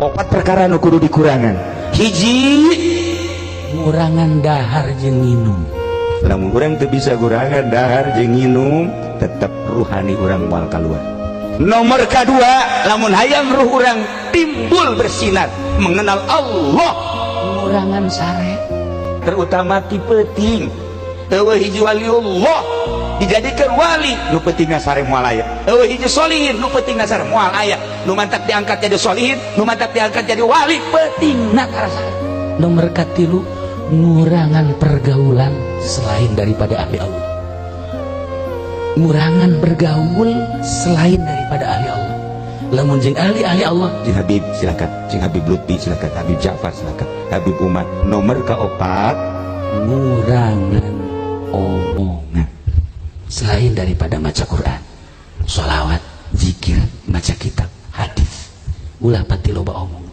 Opat perkara nu kudu dikurangan. Hiji, ngurangan dahar jeung nginum. lamun urang teu bisa kurangan dahar jeung nginum, tetep ruhani urang moal kaluar. Nomor kedua, lamun hayang ruh urang timbul bersinar mengenal Allah, Ngurangan sare. terutama ti peuting. Eueuh hiji waliullah dijadikan wali, nu peutingna sare moal aya. Eueuh hiji solihin, nu peutingna sare moal aya. Nu mantap diangkat jadi solihin, nu mantap diangkat jadi wali, peutingna karasa. Nomor katilu, ngurangan pergaulan selain daripada ahli Allah. Ngurangan bergaul selain daripada ahli Allah. Lamun jeung ahli Allah, Jeung Habib silakan, jeung Habib Lutfi silakan, Habib Ja'far silakan, Habib Umar. Nomor keempat, ngurangan omongan selain daripada maca Quran, sholawat, zikir, maca kitab, hadis. Ulah pati loba omong.